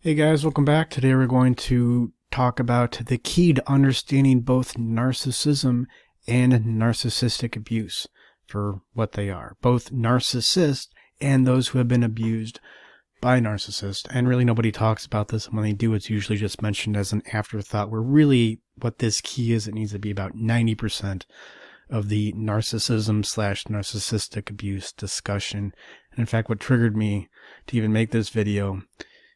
Hey guys, welcome back. Today we're going to talk about the key to understanding both narcissism and narcissistic abuse for what they are. Both narcissists and those who have been abused by narcissists. And really nobody talks about this. And when they do, it's usually just mentioned as an afterthought, where really what this key is, it needs to be about 90% of the narcissism / narcissistic abuse discussion. And in fact, what triggered me to even make this video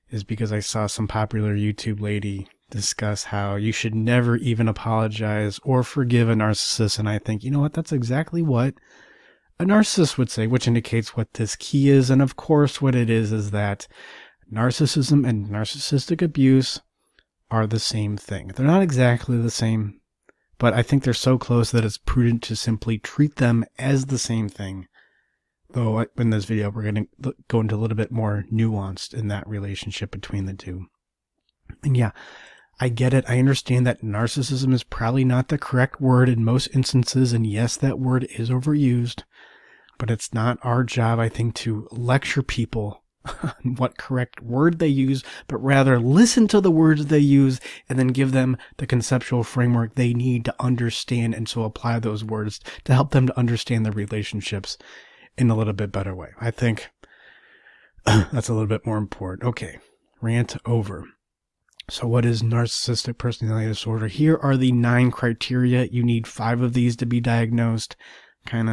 is because I saw some popular YouTube lady discuss how you should never even apologize or forgive a narcissist. And I think, you know what, that's exactly what a narcissist would say, which indicates what this key is. And of course, what it is that narcissism and narcissistic abuse are the same thing. They're not exactly the same, but I think they're so close that it's prudent to simply treat them as the same thing. Though in this video, we're going to go into a little bit more nuanced in that relationship between the two. And yeah, I get it. I understand that narcissism is probably not the correct word in most instances. And yes, that word is overused. But it's not our job, I think, to lecture people on what correct word they use, but rather listen to the words they use and then give them the conceptual framework they need to understand, and so apply those words to help them to understand the relationships in a little bit better way. I think that's a little bit more important. Okay, rant over. So what is narcissistic personality disorder? Here are the 9 criteria. You need 5 of these to be diagnosed. Kind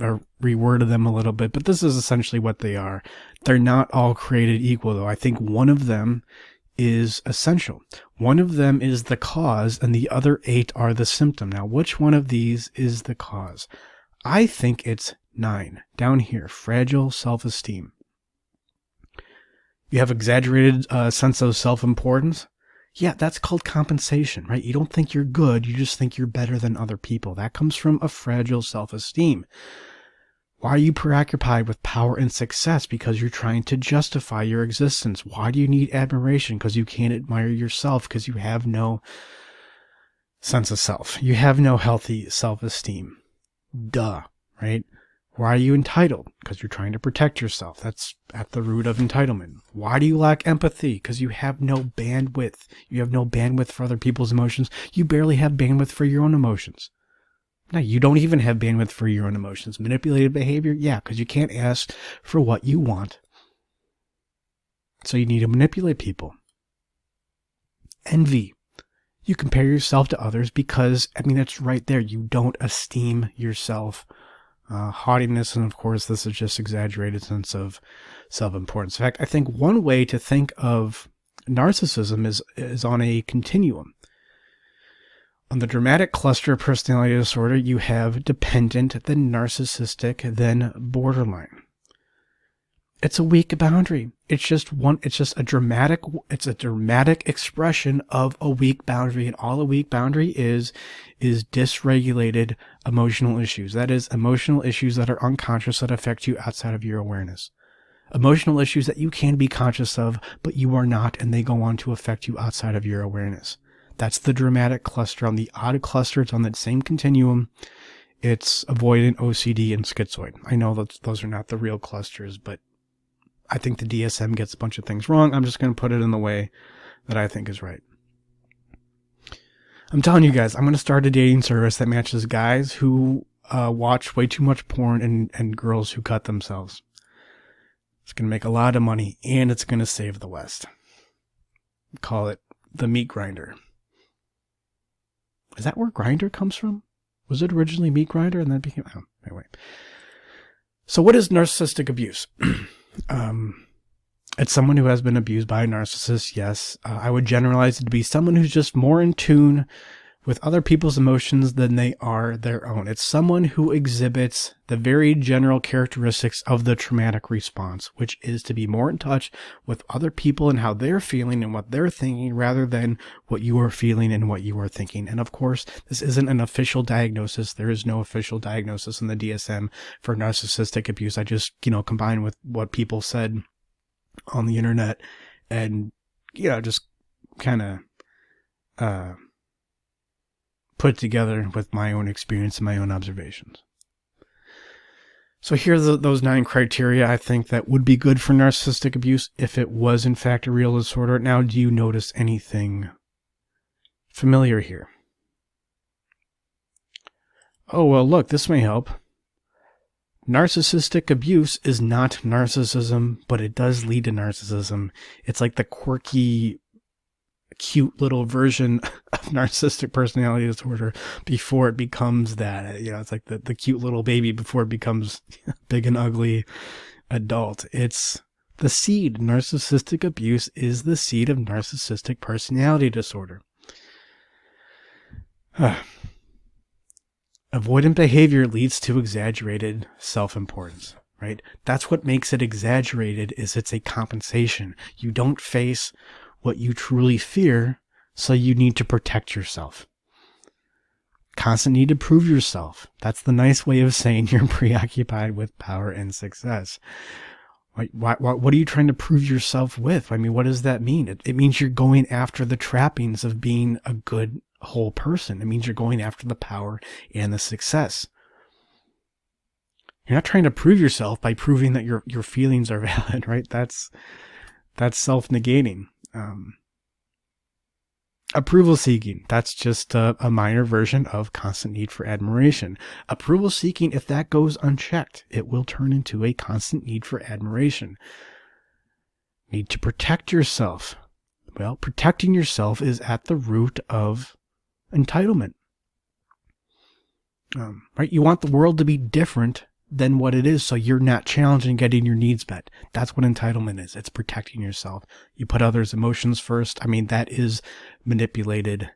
of reworded them a little bit, but this is essentially what they are. They're not all created equal, though. I think one of them is essential. One of them is the cause, and the other 8 are the symptom. Now, which one of these is the cause? I think it's 9. Down here, fragile self-esteem. You have exaggerated sense of self-importance. Yeah, that's called compensation, right? You don't think you're good, you just think you're better than other people. That comes from a fragile self-esteem. Why are you preoccupied with power and success? Because you're trying to justify your existence. Why do you need admiration? Because you can't admire yourself, because you have no sense of self. You have no healthy self-esteem. Duh, right? Why are you entitled? Because you're trying to protect yourself. That's at the root of entitlement. Why do you lack empathy? Because you have no bandwidth. You have no bandwidth for other people's emotions. You barely have bandwidth for your own emotions. Now, you don't even have bandwidth for your own emotions. Manipulative behavior? Yeah, because you can't ask for what you want. So you need to manipulate people. Envy. You compare yourself to others because, it's right there. You don't esteem yourself. Haughtiness, and of course, this is just exaggerated sense of self-importance. In fact, I think one way to think of narcissism is on a continuum. On the dramatic cluster of personality disorder, you have dependent, then narcissistic, then borderline. It's a weak boundary. It's a dramatic expression of a weak boundary. And all a weak boundary is dysregulated emotional issues. That is, emotional issues that are unconscious that affect you outside of your awareness. Emotional issues that you can be conscious of, but you are not, and they go on to affect you outside of your awareness. That's the dramatic cluster. On the odd cluster, it's on that same continuum. It's avoidant, OCD, and schizoid. I know that those are not the real clusters, but I think the DSM gets a bunch of things wrong. I'm just going to put it in the way that I think is right. I'm telling you guys, I'm going to start a dating service that matches guys who watch way too much porn and girls who cut themselves. It's going to make a lot of money, and it's going to save the West. Call it the meat grinder. Is that where grinder comes from? Was it originally meat grinder and then became... Oh, anyway. So what is narcissistic abuse? It's someone who has been abused by a narcissist, yes. I would generalize it to be someone who's just more in tune with other people's emotions than they are their own. It's someone who exhibits the very general characteristics of the traumatic response, which is to be more in touch with other people and how they're feeling and what they're thinking, rather than what you are feeling and what you are thinking. And of course, this isn't an official diagnosis. There is no official diagnosis in the DSM for narcissistic abuse. I just, combine with what people said on the internet and, just kind of, put together with my own experience and my own observations. So here are those 9 criteria I think that would be good for narcissistic abuse if it was in fact a real disorder. Now, do you notice anything familiar here? Oh, well, look, this may help. Narcissistic abuse is not narcissism, but it does lead to narcissism. It's like the quirky, cute little version of narcissistic personality disorder before it becomes that. It's like the cute little baby before it becomes big and ugly adult. It's the seed. Narcissistic abuse is the seed of narcissistic personality disorder. Avoidant behavior leads to exaggerated self-importance, right? That's what makes it exaggerated, is it's a compensation. You don't face what you truly fear, so you need to protect yourself. Constant need to prove yourself. That's the nice way of saying you're preoccupied with power and success. What are you trying to prove yourself with? I mean, what does that mean? It means you're going after the trappings of being a good whole person. It means you're going after the power and the success. You're not trying to prove yourself by proving that your feelings are valid, right? That's self-negating. Approval seeking, that's just a minor version of constant need for admiration. Approval seeking, if that goes unchecked, it will turn into a constant need for admiration. Need to protect yourself. Well, protecting yourself is at the root of entitlement. Right? You want the world to be different than what it is, so you're not challenging getting your needs met. That's what entitlement is. It's protecting yourself. You put others' emotions first. I mean, that is manipulated.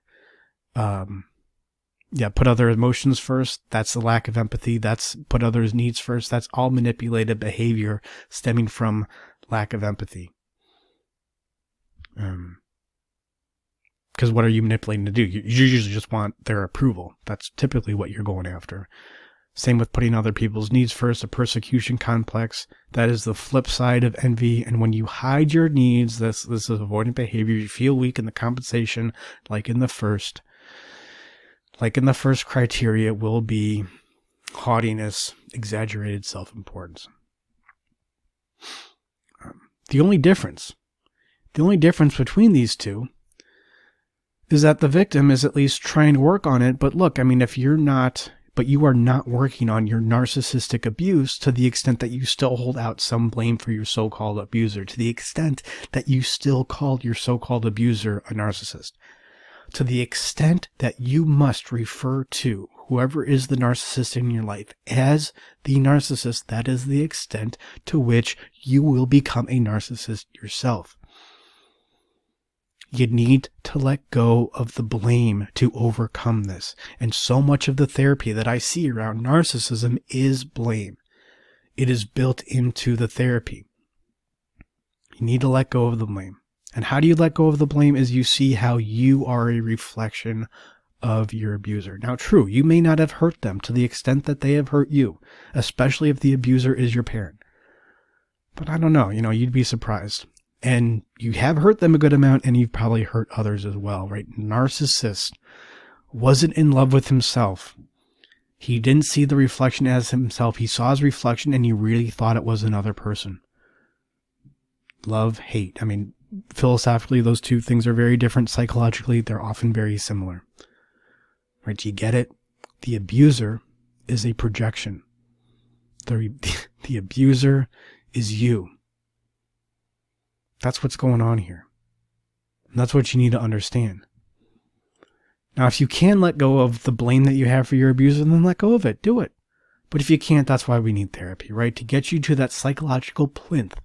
Put other emotions first. That's the lack of empathy. That's put others' needs first. That's all manipulated behavior stemming from lack of empathy. Because what are you manipulating to do? You usually just want their approval. That's typically what you're going after. Same with putting other people's needs first, a persecution complex. That is the flip side of envy. And when you hide your needs, this is avoidant behavior. You feel weak in the compensation, like in the first criteria will be haughtiness, exaggerated self-importance. The only difference between these two is that the victim is at least trying to work on it. But look, I mean, you are not working on your narcissistic abuse to the extent that you still hold out some blame for your so-called abuser, to the extent that you still called your so-called abuser a narcissist, to the extent that you must refer to whoever is the narcissist in your life as the narcissist. That is the extent to which you will become a narcissist yourself. You need to let go of the blame to overcome this. And so much of the therapy that I see around narcissism is blame. It is built into the therapy. You need to let go of the blame. And how do you let go of the blame? Is you see how you are a reflection of your abuser. Now, true, you may not have hurt them to the extent that they have hurt you, especially if the abuser is your parent. But I don't know, you'd be surprised. And you have hurt them a good amount, and you've probably hurt others as well, right? Narcissist wasn't in love with himself. He didn't see the reflection as himself. He saw his reflection, and he really thought it was another person. Love, hate. I mean, philosophically, those two things are very different. Psychologically, they're often very similar. Right? Do you get it? The abuser is a projection. The abuser is you. That's what's going on here. And that's what you need to understand. Now, if you can let go of the blame that you have for your abuser, then let go of it. Do it. But if you can't, that's why we need therapy, right? To get you to that psychological plinth.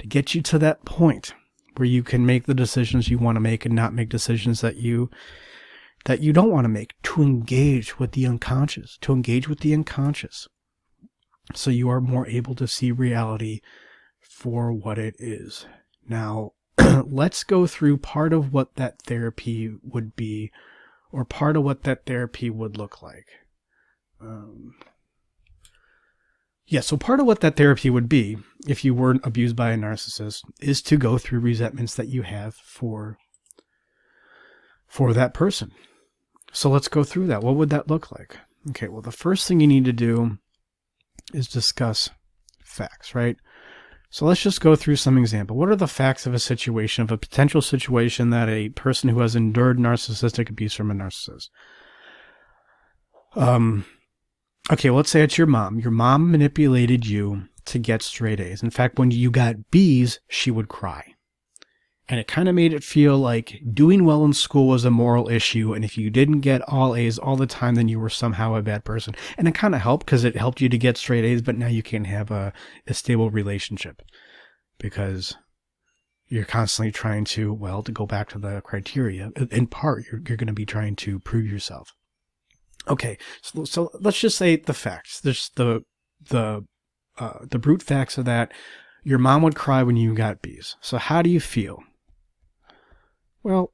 To get you to that point where you can make the decisions you want to make and not make decisions that you don't want to make. To engage with the unconscious. So you are more able to see reality for what it is. Now, let's go through part of what that therapy would be, or part of what that therapy would look like. So part of what that therapy would be, if you weren't abused by a narcissist, is to go through resentments that you have for that person. So let's go through that. What would that look like? Okay, well, the first thing you need to do is discuss facts, right? So let's just go through some example. What are the facts of a situation, of a potential situation that a person who has endured narcissistic abuse from a narcissist? Okay, let's say it's your mom. Your mom manipulated you to get straight A's. In fact, when you got B's, she would cry. And it kind of made it feel like doing well in school was a moral issue. And if you didn't get all A's all the time, then you were somehow a bad person. And it kind of helped because it helped you to get straight A's, but now you can't have a stable relationship because you're constantly trying to, well, to go back to the criteria, in part, you're going to be trying to prove yourself. Okay, so let's just say the facts. There's the brute facts of that. Your mom would cry when you got B's. So how do you feel? Well,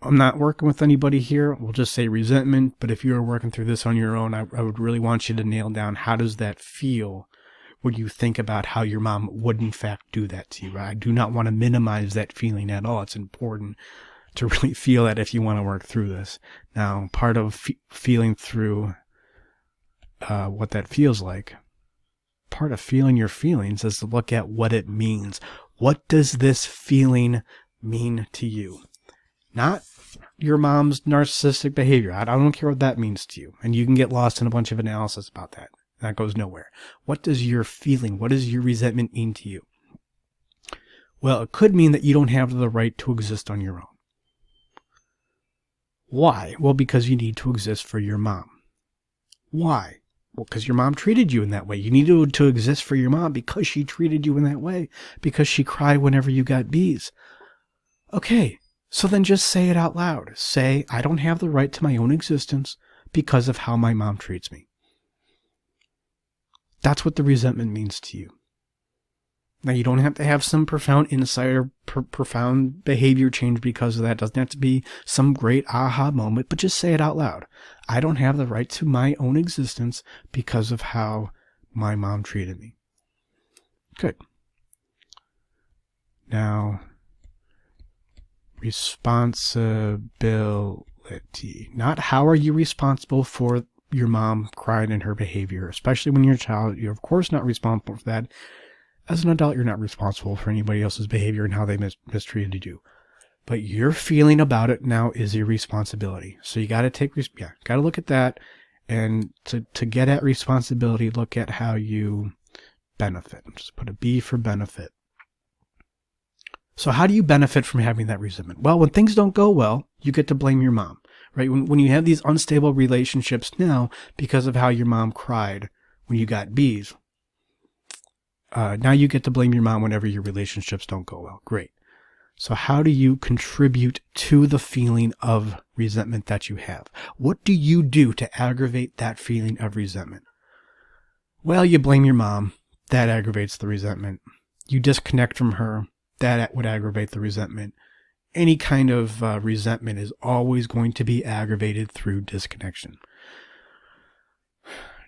I'm not working with anybody here. We'll just say resentment. But if you were working through this on your own, I would really want you to nail down how does that feel when you think about how your mom would in fact do that to you. I do not want to minimize that feeling at all. It's important to really feel that if you want to work through this. Now, part of feeling through what that feels like, part of feeling your feelings is to look at what it means. What does this feeling mean to you? Not your mom's narcissistic behavior. I don't care what that means to you. And you can get lost in a bunch of analysis about that. That goes nowhere. What does your feeling, what does your resentment mean to you? Well, it could mean that you don't have the right to exist on your own. Why? Well, because you need to exist for your mom. Why? Well, because your mom treated you in that way. You needed to exist for your mom because she treated you in that way. Because she cried whenever you got B's. Okay, so then just say it out loud. Say, I don't have the right to my own existence because of how my mom treats me. That's what the resentment means to you. Now, you don't have to have some profound insight or profound behavior change because of that. It doesn't have to be some great aha moment, but just say it out loud. I don't have the right to my own existence because of how my mom treated me. Good. Now, responsibility. Not how are you responsible for your mom crying in her behavior, especially when you're a child. You're, of course, not responsible for that. As an adult, you're not responsible for anybody else's behavior and how they mistreated you. But your feeling about it now is your responsibility. So you got to got to look at that. And to get at responsibility, look at how you benefit. Just put a B for benefit. So how do you benefit from having that resentment? Well, when things don't go well, you get to blame your mom, right? When you have these unstable relationships now because of how your mom cried when you got B's, now you get to blame your mom whenever your relationships don't go well. Great. So how do you contribute to the feeling of resentment that you have? What do you do to aggravate that feeling of resentment? Well, you blame your mom. That aggravates the resentment. You disconnect from her. That would aggravate the resentment. Any kind of resentment is always going to be aggravated through disconnection.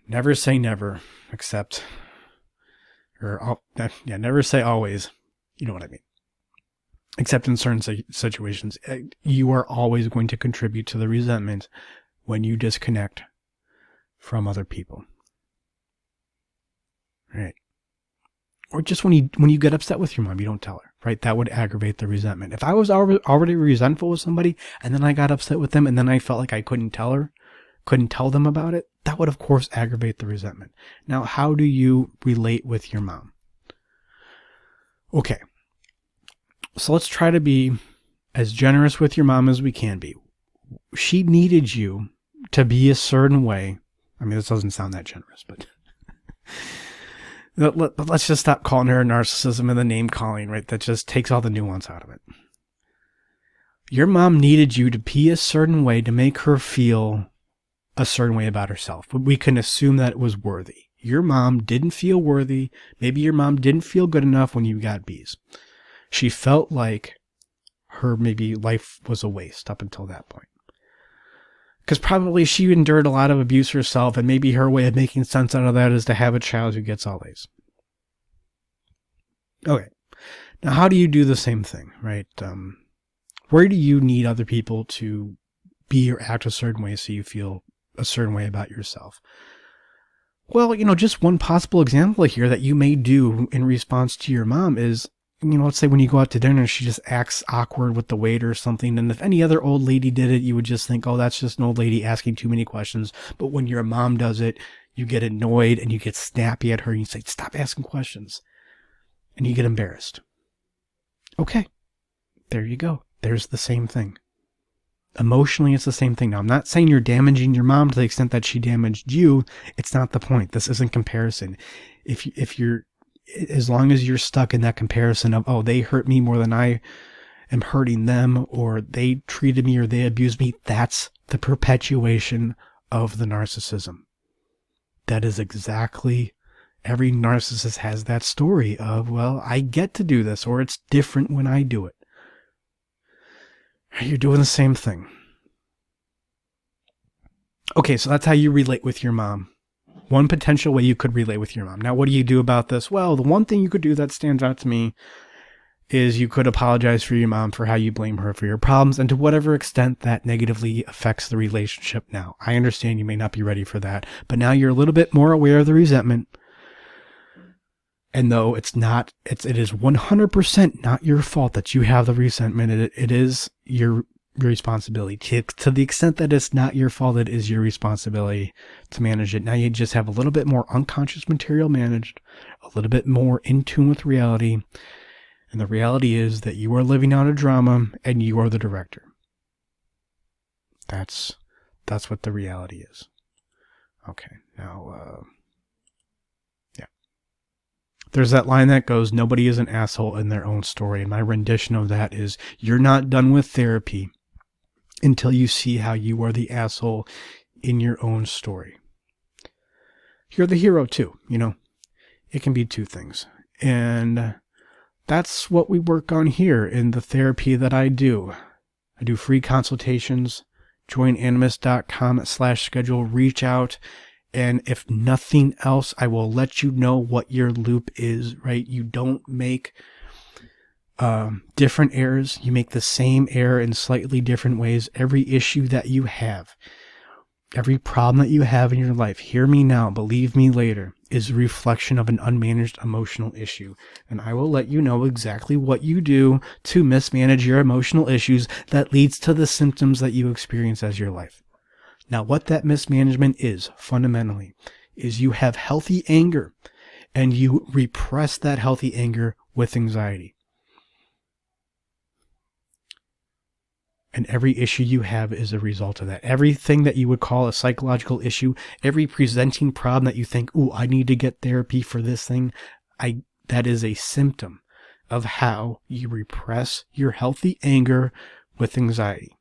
Never say never, except... never say always. You know what I mean. Except in certain situations, you are always going to contribute to the resentment when you disconnect from other people. Right. Or just when you get upset with your mom, you don't tell her, right? That would aggravate the resentment. If I was already resentful with somebody and then I got upset with them and then I felt like I couldn't tell them about it, that would of course aggravate the resentment. Now, how do you relate with your mom? Okay. So let's try to be as generous with your mom as we can be. She needed you to be a certain way. I mean, this doesn't sound that generous, but let's just stop calling her narcissism and the name calling, right? That just takes all the nuance out of it. Your mom needed you to be a certain way to make her feel a certain way about herself. But we can assume that it was worthy. Your mom didn't feel worthy. Maybe your mom didn't feel good enough when you got B's. She felt like her maybe life was a waste up until that point. Because probably she endured a lot of abuse herself, and maybe her way of making sense out of that is to have a child who gets all A's. Okay. Now, how do you do the same thing, right? Where do you need other people to be or act a certain way so you feel a certain way about yourself? Well, just one possible example here that you may do in response to your mom is, let's say when you go out to dinner, she just acts awkward with the waiter or something. And if any other old lady did it, you would just think, oh, that's just an old lady asking too many questions. But when your mom does it, you get annoyed and you get snappy at her and you say, stop asking questions. And you get embarrassed. Okay, there you go. There's the same thing. Emotionally, it's the same thing. Now, I'm not saying you're damaging your mom to the extent that she damaged you. It's not the point. This isn't comparison. If you're, as long as you're stuck in that comparison of, oh, they hurt me more than I am hurting them, or they treated me or they abused me, that's the perpetuation of the narcissism. That is exactly, every narcissist has that story of, well, I get to do this, or it's different when I do it. You're doing the same thing. Okay, so that's how you relate with your mom. One potential way you could relate with your mom. Now, what do you do about this? Well, the one thing you could do that stands out to me is you could apologize for your mom for how you blame her for your problems and to whatever extent that negatively affects the relationship now. I understand you may not be ready for that, but now you're a little bit more aware of the resentment. And though it is 100% not your fault that you have the resentment, it is your responsibility. To the extent that it's not your fault, it is your responsibility to manage it. Now you just have a little bit more unconscious material managed, a little bit more in tune with reality. And the reality is that you are living out a drama and you are the director. That's what the reality is. Okay, now, there's that line that goes, nobody is an asshole in their own story. And my rendition of that is, you're not done with therapy until you see how you are the asshole in your own story. You're the hero too, It can be two things. And that's what we work on here in the therapy that I do. I do free consultations. Join animus.com/schedule. Reach out. And if nothing else, I will let you know what your loop is, right? You don't make different errors. You make the same error in slightly different ways. Every issue that you have, every problem that you have in your life, hear me now, believe me later, is a reflection of an unmanaged emotional issue. And I will let you know exactly what you do to mismanage your emotional issues that leads to the symptoms that you experience as your life. Now, what that mismanagement is, fundamentally, is you have healthy anger, and you repress that healthy anger with anxiety. And every issue you have is a result of that. Everything that you would call a psychological issue, every presenting problem that you think, ooh, I need to get therapy for this thing, that is a symptom of how you repress your healthy anger with anxiety.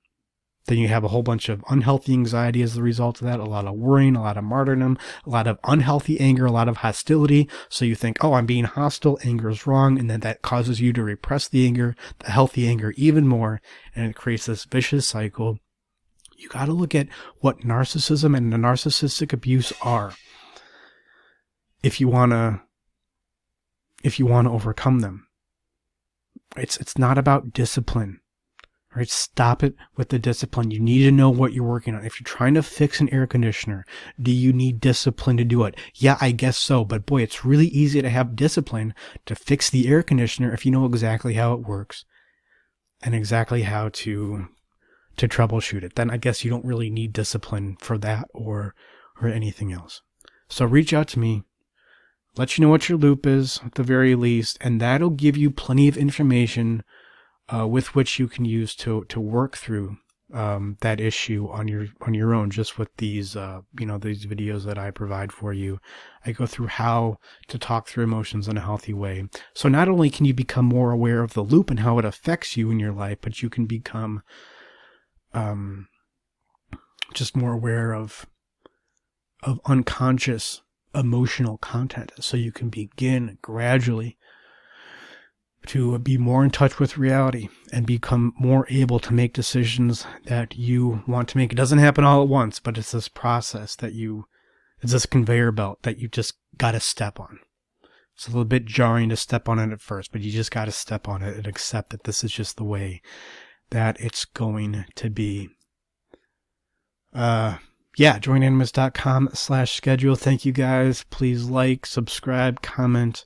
Then you have a whole bunch of unhealthy anxiety as the result of that, a lot of worrying, a lot of martyrdom, a lot of unhealthy anger, a lot of hostility. So you think, oh, I'm being hostile, anger is wrong, and then that causes you to repress the anger, the healthy anger even more, and it creates this vicious cycle. You got to look at what narcissism and the narcissistic abuse are if you want to overcome them. It's not about discipline. Right? Stop it with the discipline. You need to know what you're working on. If you're trying to fix an air conditioner, do you need discipline to do it? Yeah, I guess so. But boy, it's really easy to have discipline to fix the air conditioner if you know exactly how it works and exactly how to troubleshoot it. Then I guess you don't really need discipline for that or anything else. So reach out to me. Let you know what your loop is at the very least, and that'll give you plenty of information with which you can use to work through that issue on your own. Just with these these videos that I provide for you, I go through how to talk through emotions in a healthy way. So not only can you become more aware of the loop and how it affects you in your life, but you can become just more aware of unconscious emotional content. So you can begin gradually to be more in touch with reality and become more able to make decisions that you want to make. It doesn't happen all at once, but it's this process it's this conveyor belt that you just got to step on. It's a little bit jarring to step on it at first, but you just got to step on it and accept that this is just the way that it's going to be. yeah, joinanimus.com/schedule. Thank you guys. Please like, subscribe, comment.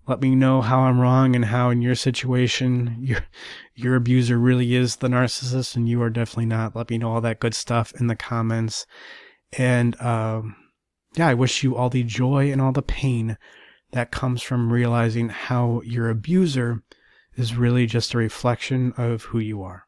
Let me know how I'm wrong and how in your situation your abuser really is the narcissist and you are definitely not. Let me know all that good stuff in the comments. And I wish you all the joy and all the pain that comes from realizing how your abuser is really just a reflection of who you are.